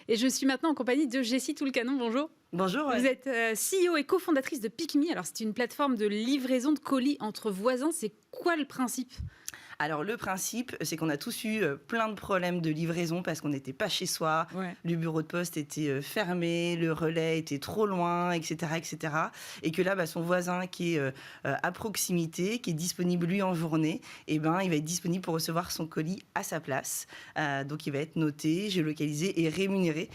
Et je suis maintenant en compagnie de Jessie Toulcanon. Bonjour. Bonjour. Vous êtes CEO et cofondatrice de PickMe. Alors, c'est une plateforme de livraison de colis entre voisins. C'est quoi le principe ? Alors, le principe, c'est qu'on a tous eu plein de problèmes de livraison parce qu'on n'était pas chez soi, le bureau de poste était fermé, le relais était trop loin, etc., etc. Et que là, son voisin qui est à proximité, qui est disponible lui en journée, il va être disponible pour recevoir son colis à sa place. Donc, il va être noté, géolocalisé et rémunéré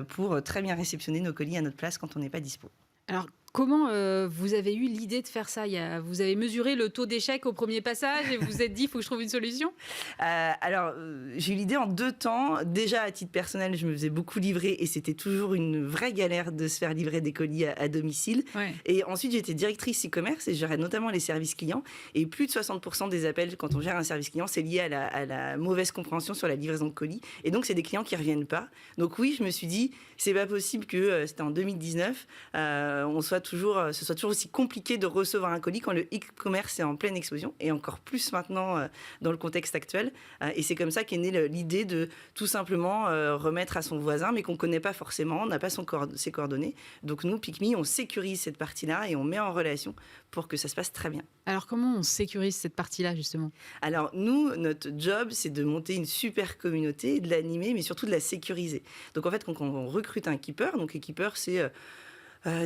pour très bien réceptionner nos colis à notre place quand on n'est pas dispo. Alors, comment vous avez eu l'idée de faire ça ? Vous avez mesuré le taux d'échec au premier passage et vous vous êtes dit, il faut que je trouve une solution ? J'ai eu l'idée en 2 temps. Déjà, à titre personnel, je me faisais beaucoup livrer et c'était toujours une vraie galère de se faire livrer des colis à domicile. Ouais. Et ensuite, j'étais directrice e-commerce et je gérais notamment les services clients. Et plus de 60% des appels, quand on gère un service client, c'est lié à la mauvaise compréhension sur la livraison de colis. Et donc, c'est des clients qui ne reviennent pas. Donc oui, je me suis dit, c'est pas possible que, c'était en 2019, ce soit toujours aussi compliqué de recevoir un colis quand le e-commerce est en pleine explosion, et encore plus maintenant dans le contexte actuel. Et c'est comme ça qu'est née l'idée de tout simplement remettre à son voisin, mais qu'on ne connaît pas forcément, on n'a pas ses coordonnées. Donc nous, PickMe, on sécurise cette partie-là et on met en relation pour que ça se passe très bien. Alors, comment on sécurise cette partie-là, justement ? Alors, nous, notre job, c'est de monter une super communauté, de l'animer, mais surtout de la sécuriser. Donc, en fait, quand on recrute un keeper, donc les keepers, c'est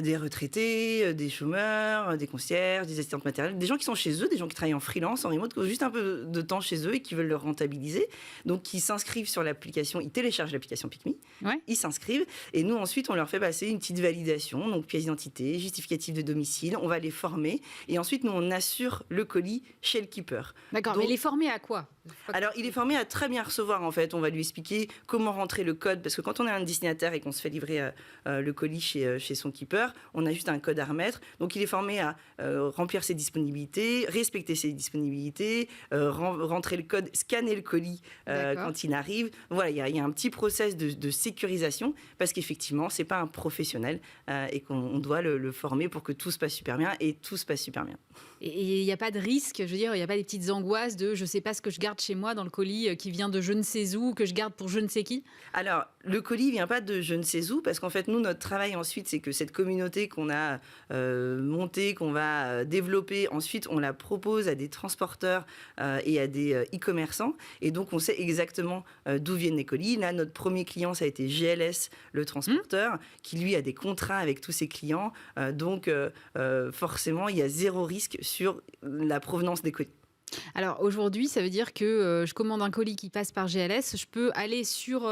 des retraités, des chômeurs, des concierges, des assistantes matérielles, des gens qui sont chez eux, des gens qui travaillent en freelance, en remote, qui ont juste un peu de temps chez eux et qui veulent le rentabiliser. Donc, qui s'inscrivent sur l'application, ils téléchargent l'application PickMe, ils s'inscrivent, et nous, ensuite, on leur fait passer une petite validation, donc pièce d'identité, justificatif de domicile, on va les former, et ensuite, nous, on assure le colis chez le keeper. D'accord, donc, mais les former à quoi ? Alors, il est formé à très bien recevoir, en fait. On va lui expliquer comment rentrer le code, parce que quand on est un destinataire et qu'on se fait livrer le colis chez son keeper, on a juste un code à remettre. Donc, il est formé à remplir ses disponibilités, respecter ses disponibilités, rentrer le code, scanner le colis quand il arrive. Voilà, il y a un petit process de sécurisation, parce qu'effectivement, c'est pas un professionnel et qu'on doit le former pour que tout se passe super bien, et tout se passe super bien. Et il n'y a pas de risque, je veux dire, il n'y a pas des petites angoisses de je ne sais pas ce que je garde chez moi dans le colis qui vient de je ne sais où, que je garde pour je ne sais qui ? Alors, le colis ne vient pas de je ne sais où, parce qu'en fait, nous, notre travail ensuite, c'est que cette communauté qu'on a montée, qu'on va développer, ensuite, on la propose à des transporteurs et à des e-commerçants. Et donc, on sait exactement d'où viennent les colis. Là, notre premier client, ça a été GLS, le transporteur, qui, lui, a des contrats avec tous ses clients. Donc, forcément, il y a 0 risque sur la provenance des colis. Alors aujourd'hui, ça veut dire que je commande un colis qui passe par GLS, je peux aller sur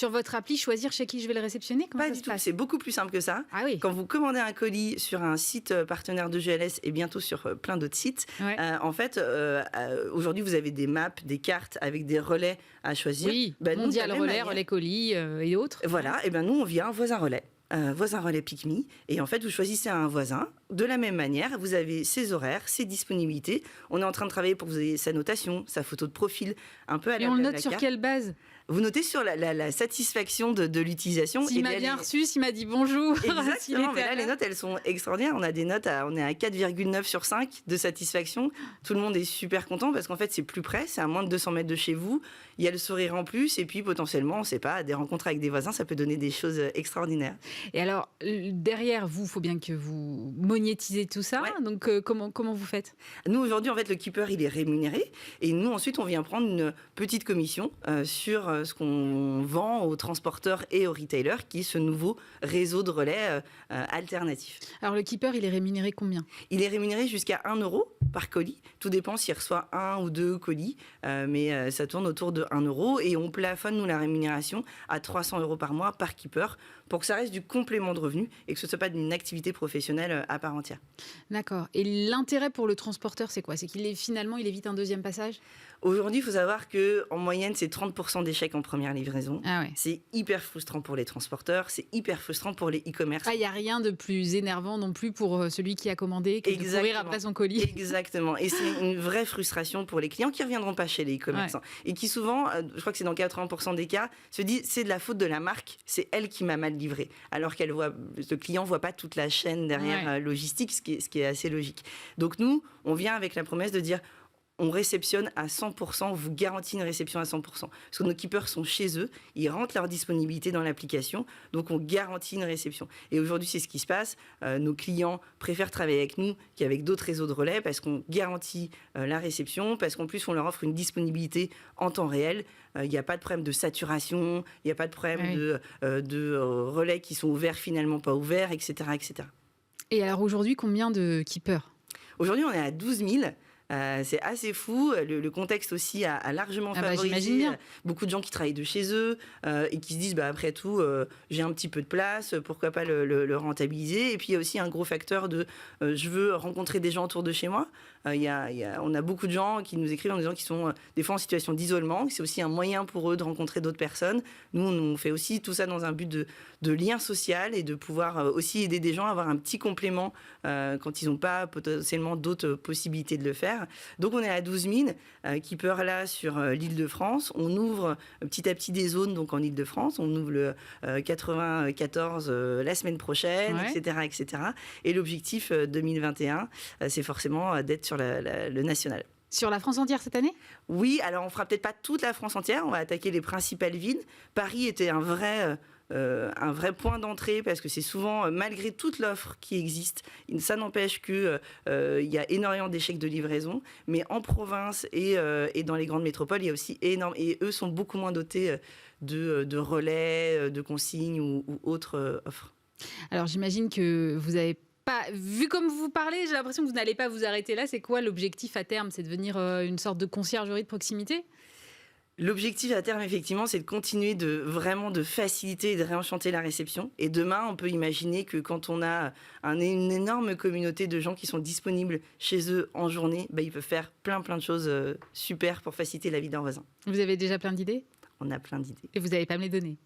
votre appli, choisir chez qui je vais le réceptionner ? Comment Pas ça du se tout, passe ? c'est beaucoup plus simple que ça. Ah oui. Quand vous commandez un colis sur un site partenaire de GLS et bientôt sur plein d'autres sites, en fait, aujourd'hui, vous avez des maps, des cartes avec des relais à choisir. Oui, Mondial Relais, Relais Colis et autres. Voilà, et nous, on vient voisin relais. Voisin relais PickMe, et en fait vous choisissez un voisin de la même manière, vous avez ses horaires, ses disponibilités, on est en train de travailler pour que vous ayez sa notation, sa photo de profil, un peu à la Et on le note sur quelle base ? Vous notez sur la satisfaction de l'utilisation. S'il m'a bien reçu, s'il m'a dit bonjour. Exactement, mais là les notes elles sont extraordinaires, on a des notes, on est à 4,9 sur 5 de satisfaction, tout le monde est super content parce qu'en fait c'est plus près, c'est à moins de 200 mètres de chez vous, il y a le sourire en plus et puis potentiellement, on ne sait pas, des rencontres avec des voisins, ça peut donner des choses extraordinaires. Et alors, derrière vous, il faut bien que vous monétisez tout ça. Donc, comment vous faites ? Nous, aujourd'hui, en fait, le keeper, il est rémunéré. Et nous, ensuite, on vient prendre une petite commission sur ce qu'on vend aux transporteurs et aux retailers, qui est ce nouveau réseau de relais alternatif. Alors, le keeper, il est rémunéré combien ? Il est rémunéré jusqu'à 1 € par colis. Tout dépend s'il reçoit 1 ou 2 colis. Mais ça tourne autour de 1 €. Et on plafonne, nous, la rémunération à 300 € par mois par keeper pour que ça reste du complément de revenu et que ce ne soit pas d'une activité professionnelle à part entière. D'accord. Et l'intérêt pour le transporteur, c'est quoi ? C'est qu'il évite un deuxième passage ? Aujourd'hui, il faut savoir qu'en moyenne, c'est 30% d'échecs en première livraison. Ah ouais. C'est hyper frustrant pour les transporteurs, c'est hyper frustrant pour les e-commerce. Il n'y a rien de plus énervant non plus pour celui qui a commandé que de courir après son colis. Exactement. Et c'est une vraie frustration pour les clients qui ne reviendront pas chez les e-commerçants. Et qui souvent, je crois que c'est dans 80% des cas, se disent c'est de la faute de la marque, c'est elle qui m'a mal livré. Alors le client ne voit pas toute la chaîne derrière logistique, ce qui est assez logique. Donc nous, on vient avec la promesse de dire on réceptionne à 100%, on vous garantit une réception à 100%. Parce que nos keepers sont chez eux, ils rentrent leur disponibilité dans l'application, donc on garantit une réception. Et aujourd'hui, c'est ce qui se passe. Nos clients préfèrent travailler avec nous qu'avec d'autres réseaux de relais parce qu'on garantit la réception, parce qu'en plus, on leur offre une disponibilité en temps réel. Il n'y a pas de problème de saturation, il n'y a pas de problème de relais qui sont ouverts, finalement pas ouverts, etc., etc. Et alors aujourd'hui, combien de keepers ? Aujourd'hui, on est à 12 000. C'est assez fou. Le contexte aussi a largement favorisé beaucoup de gens qui travaillent de chez eux et qui se disent après tout, j'ai un petit peu de place, pourquoi pas le rentabiliser. Et puis il y a aussi un gros facteur de je veux rencontrer des gens autour de chez moi. On a beaucoup de gens qui nous écrivent en disant qu'ils sont des fois en situation d'isolement. C'est aussi un moyen pour eux de rencontrer d'autres personnes. Nous, on fait aussi tout ça dans un but de lien social et de pouvoir aussi aider des gens à avoir un petit complément quand ils n'ont pas potentiellement d'autres possibilités de le faire. Donc on est à 12 000 keepers là sur l'Île-de-France. On ouvre petit à petit des zones donc en Île-de-France. On ouvre le 94 la semaine prochaine, etc., etc. Et l'objectif 2021, c'est forcément d'être sur le national. Sur la France entière cette année ? Oui, alors on fera peut-être pas toute la France entière. On va attaquer les principales villes. Paris était un vrai point d'entrée parce que c'est souvent, malgré toute l'offre qui existe, ça n'empêche qu'il y a énormément d'échecs de livraison, mais en province et dans les grandes métropoles, il y a aussi énorme, et eux sont beaucoup moins dotés de relais, de consignes ou autres offres. Alors j'imagine que vous avez pas, vu comme vous parlez, j'ai l'impression que vous n'allez pas vous arrêter là. C'est quoi l'objectif à terme ? C'est de devenir une sorte de conciergerie de proximité ? L'objectif à terme, effectivement, c'est de continuer de faciliter et de réenchanter la réception. Et demain, on peut imaginer que quand on a une énorme communauté de gens qui sont disponibles chez eux en journée, ils peuvent faire plein de choses super pour faciliter la vie de leurs voisins. Vous avez déjà plein d'idées ? On a plein d'idées. Et vous n'allez pas me les donner ?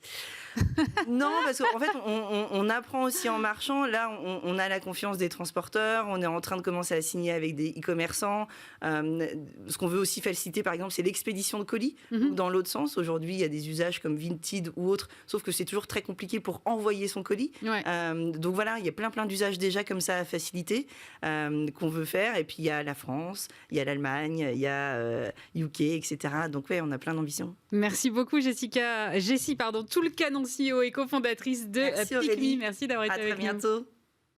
Non, parce qu'en fait, on apprend aussi en marchant. Là, on a la confiance des transporteurs. On est en train de commencer à signer avec des e-commerçants. Ce qu'on veut aussi faciliter, par exemple, c'est l'expédition de colis. Donc, dans l'autre sens, aujourd'hui, il y a des usages comme Vinted ou autres, sauf que c'est toujours très compliqué pour envoyer son colis. Donc voilà, il y a plein d'usages déjà comme ça à faciliter qu'on veut faire. Et puis, il y a la France, il y a l'Allemagne, il y a UK, etc. Donc on a plein d'ambitions. Merci beaucoup, Jessie, tout le canon CEO et cofondatrice de Pick Me. Merci d'avoir été avec nous. À très bientôt.